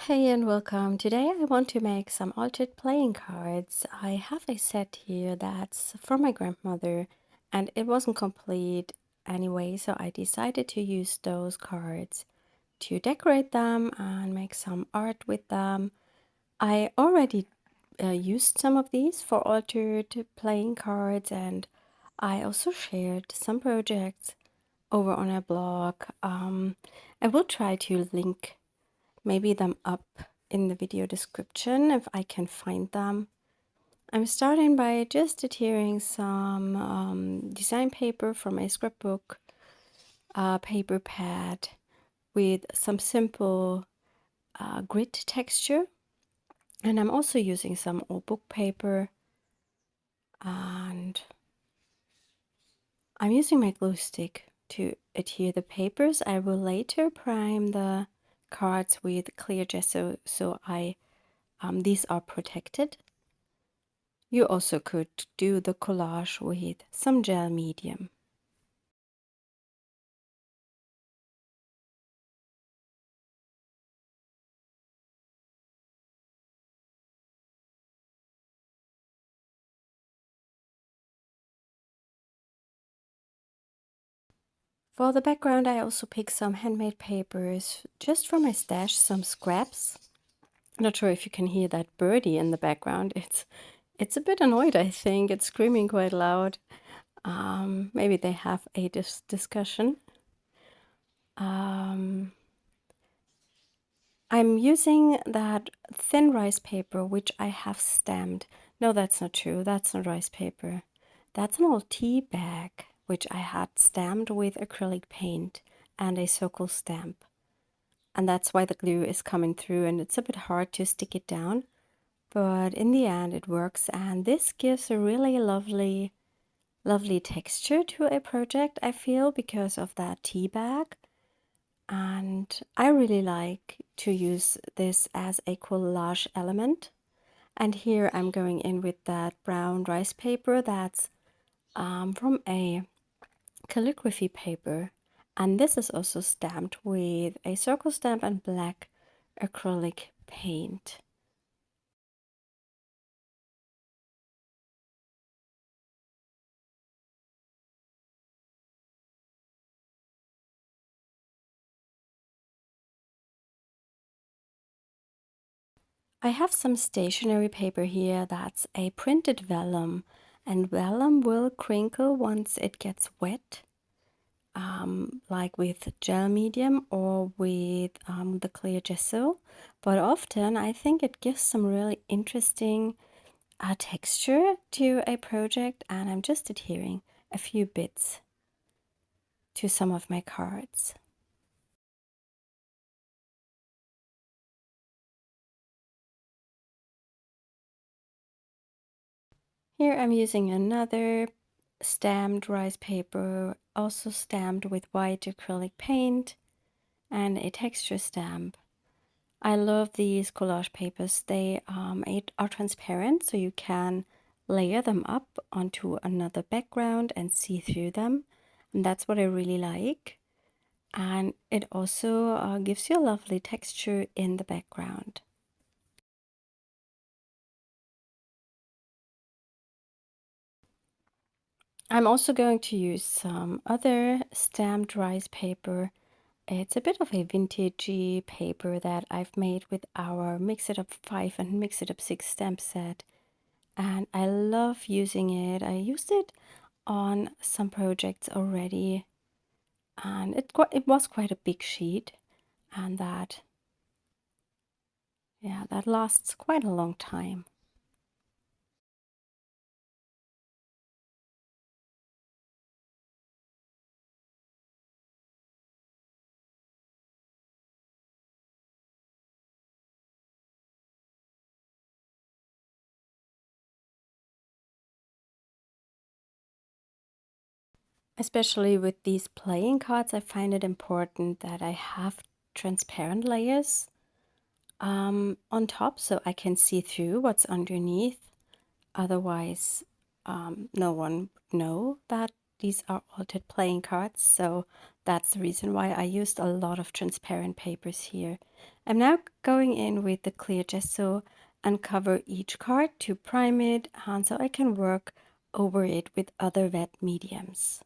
Hey and welcome. Today I want to make some altered playing cards. I have a set here that's from my grandmother and it wasn't complete anyway, so I decided to use those cards to decorate them and make some art with them. I already used some of these for altered playing cards, and I also shared some projects over on a blog. I will try to link maybe them up in the video description if I can find them. I'm starting by just adhering some design paper from a scrapbook paper pad with some simple grid texture, and I'm also using some old book paper, and I'm using my glue stick to adhere the papers. I will later prime the cards with clear gesso so these are protected. You also could do the collage with some gel medium. For the background, I also picked some handmade papers just from my stash, some scraps. I'm not sure if you can hear that birdie in the background. It's a bit annoyed, I think. It's screaming quite loud. Maybe they have a discussion. I'm using that thin rice paper, which I have stamped. No, that's not true. That's not rice paper. That's an old tea bag, which I had stamped with acrylic paint and a circle stamp. And that's why the glue is coming through, and it's a bit hard to stick it down. But in the end, it works, and this gives a really lovely texture to a project, I feel, because of that tea bag. And I really like to use this as a collage element. And here I'm going in with that brown rice paper that's from a calligraphy paper. And this is also stamped with a circle stamp and black acrylic paint. I have some stationery paper here that's a printed vellum, and vellum will crinkle once it gets wet, like with gel medium or with the clear gesso. But often I think it gives some really interesting texture to a project, and I'm just adhering a few bits to some of my cards. Here I'm using another stamped rice paper, also stamped with white acrylic paint, and a texture stamp. I love these collage papers. They are transparent, so you can layer them up onto another background and see through them, and that's what I really like. And it also gives you a lovely texture in the background. I'm also going to use some other stamped rice paper. It's a bit of a vintagey paper that I've made with our Mix It Up 5 and Mix It Up 6 stamp set. And I love using it. I used it on some projects already. And it was quite a big sheet. And that lasts quite a long time. Especially with these playing cards, I find it important that I have transparent layers on top so I can see through what's underneath. Otherwise, no one would know that these are altered playing cards. So that's the reason why I used a lot of transparent papers here. I'm now going in with the clear gesso and cover each card to prime it, and so I can work over it with other wet mediums.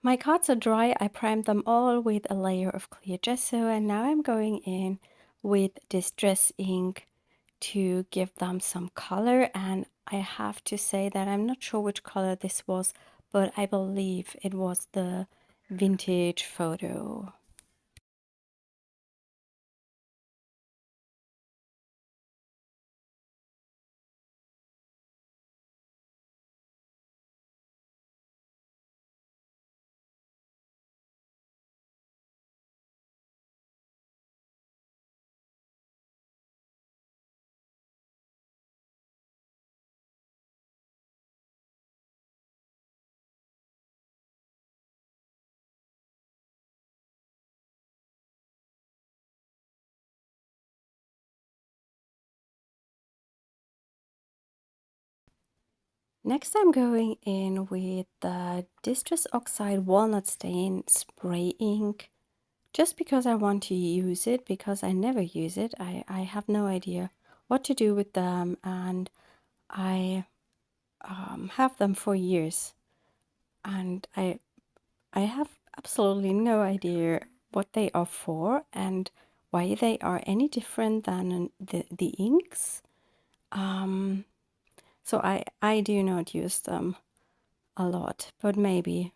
My cards are dry. I primed them all with a layer of clear gesso, and now I'm going in with Distress ink to give them some color. And I have to say that I'm not sure which color this was, but I believe it was the vintage photo. Next, I'm going in with the Distress Oxide Walnut Stain Spray Ink, just because I want to use it, because I never use it. I have no idea what to do with them, and I have them for years, and I have absolutely no idea what they are for and why they are any different than the inks. So I do not use them a lot, but maybe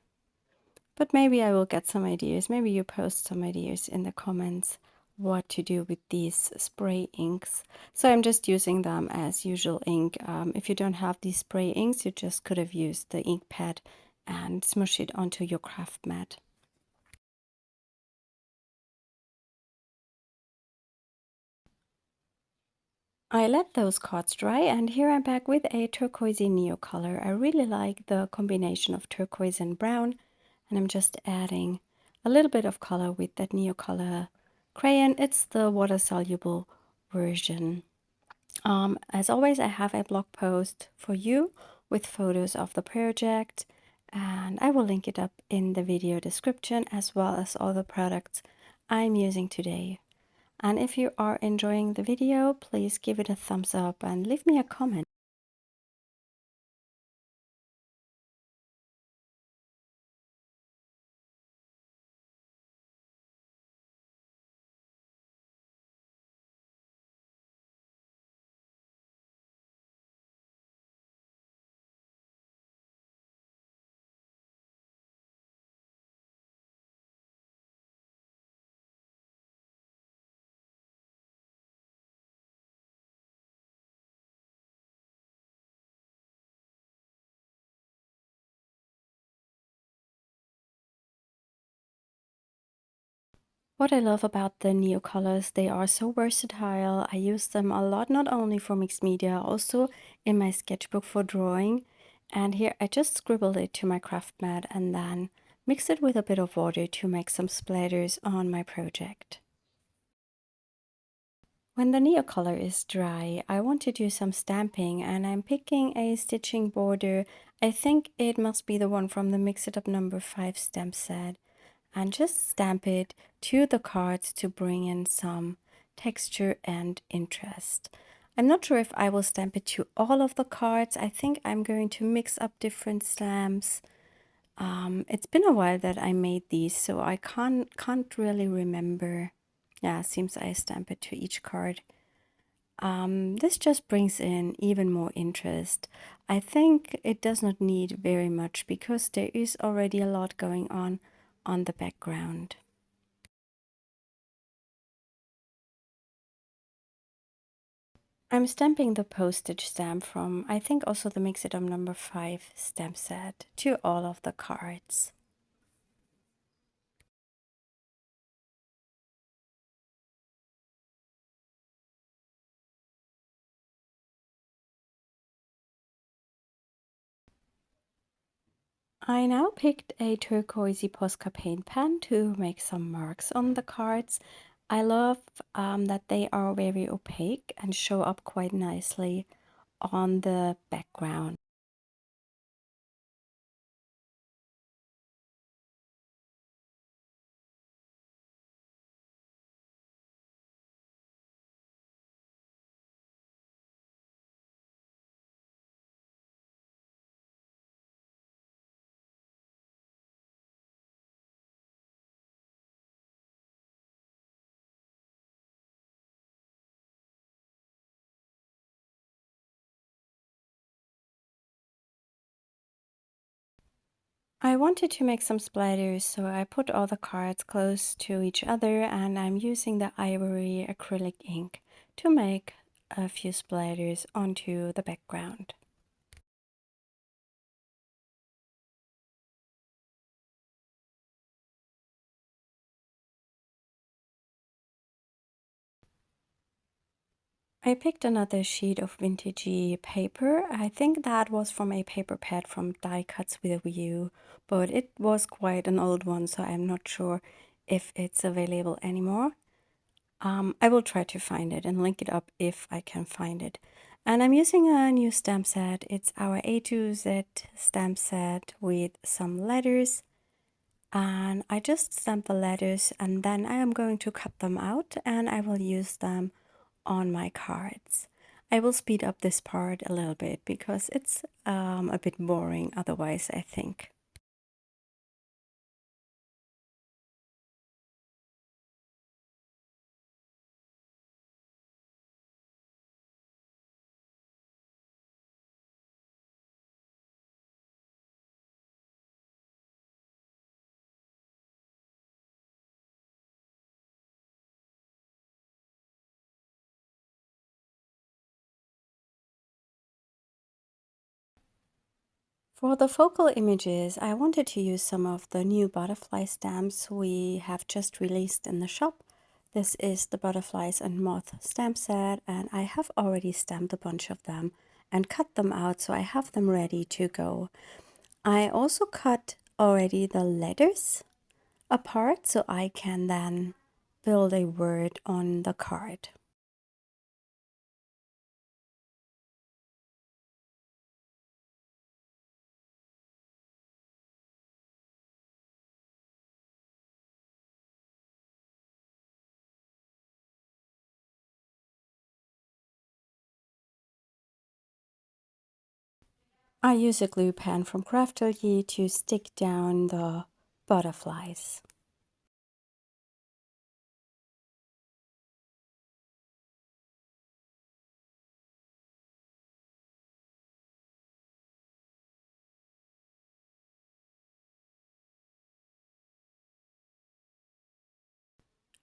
I will get some ideas. Maybe you post some ideas in the comments what to do with these spray inks. So I'm just using them as usual ink. If you don't have these spray inks, you just could have used the ink pad and smush it onto your craft mat. I let those cards dry, and here I'm back with a turquoisey Neocolor. I really like the combination of turquoise and brown, and I'm just adding a little bit of color with that Neocolor crayon. It's the water-soluble version. As always, I have a blog post for you with photos of the project, and I will link it up in the video description, as well as all the products I'm using today. And if you are enjoying the video, please give it a thumbs up and leave me a comment. What I love about the Neocolors, they are so versatile. I use them a lot, not only for mixed media, also in my sketchbook for drawing. And here I just scribbled it to my craft mat and then mix it with a bit of water to make some splatters on my project. When the Neocolor is dry, I want to do some stamping, and I'm picking a stitching border. I think it must be the one from the Mix It Up #5 stamp set. And just stamp it to the cards to bring in some texture and interest. I'm not sure if I will stamp it to all of the cards. I think I'm going to mix up different stamps. It's been a while that I made these, so I can't really remember. Yeah, it seems I stamp it to each card. This just brings in even more interest. I think it does not need very much because there is already a lot going on the background. I'm stamping the postage stamp from, I think, also the Mix It Up #5 stamp set to all of the cards. I now picked a turquoisey Posca paint pen to make some marks on the cards. I love that they are very opaque and show up quite nicely on the background. I wanted to make some splatters, so I put all the cards close to each other, and I'm using the ivory acrylic ink to make a few splatters onto the background. I picked another sheet of vintagey paper. I think that was from a paper pad from Die Cuts with a View, but it was quite an old one, so I'm not sure if it's available anymore. I will try to find it and link it up if I can find it. And I'm using a new stamp set. It's our A to Z stamp set with some letters. And I just stamp the letters and then I am going to cut them out and I will use them on my cards. I will speed up this part a little bit because it's a bit boring otherwise, I think. For the focal images, I wanted to use some of the new butterfly stamps we have just released in the shop. This is the Butterflies and Moth stamp set, and I have already stamped a bunch of them and cut them out, so I have them ready to go. I also cut already the letters apart, so I can then build a word on the card. I use a glue pen from Craftelier to stick down the butterflies.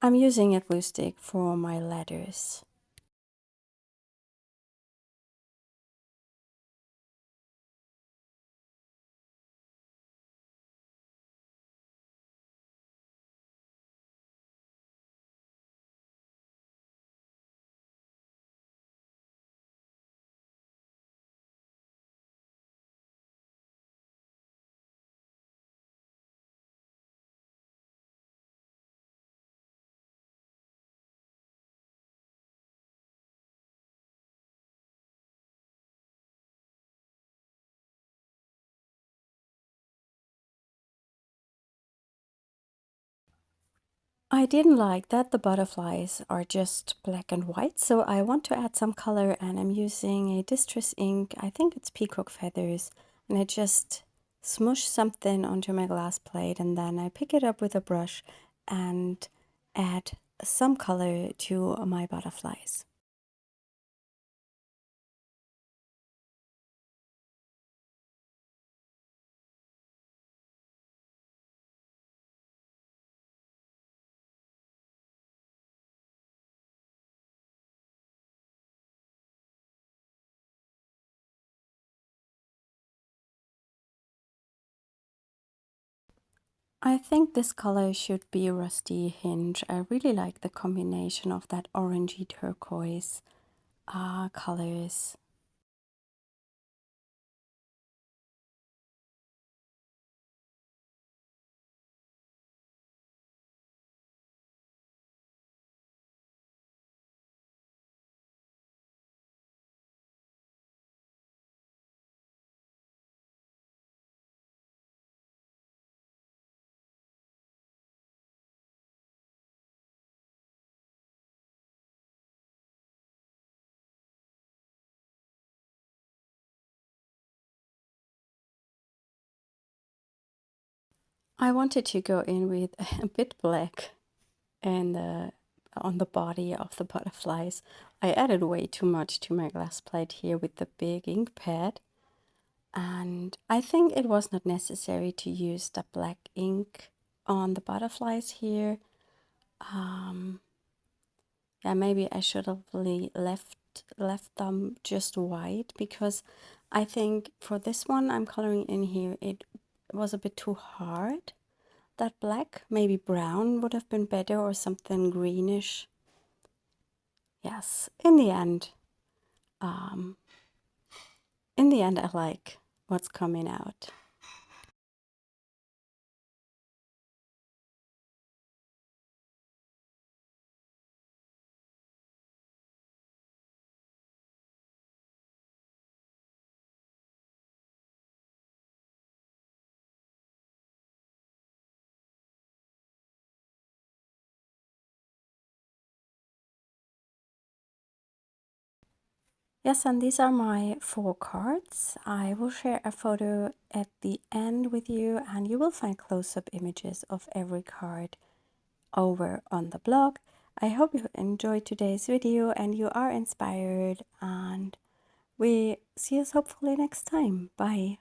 I'm using a glue stick for my letters. I didn't like that the butterflies are just black and white, so I want to add some color and I'm using a Distress ink, I think it's peacock feathers, and I just smush something onto my glass plate and then I pick it up with a brush and add some color to my butterflies. I think this color should be Rusty Hinge. I really like the combination of that orangey turquoise colors. I wanted to go in with a bit black and on the body of the butterflies. I added way too much to my glass plate here with the big ink pad. And I think it was not necessary to use the black ink on the butterflies here. Yeah, maybe I should have left them just white, because I think for this one I'm coloring in here, it was a bit too hard. That black, maybe brown would have been better, or something greenish. Yes, in the end I like what's coming out. Yes, and these are my 4 cards. I will share a photo at the end with you, and you will find close-up images of every card over on the blog. I hope you enjoyed today's video and you are inspired, and we see us hopefully next time. Bye.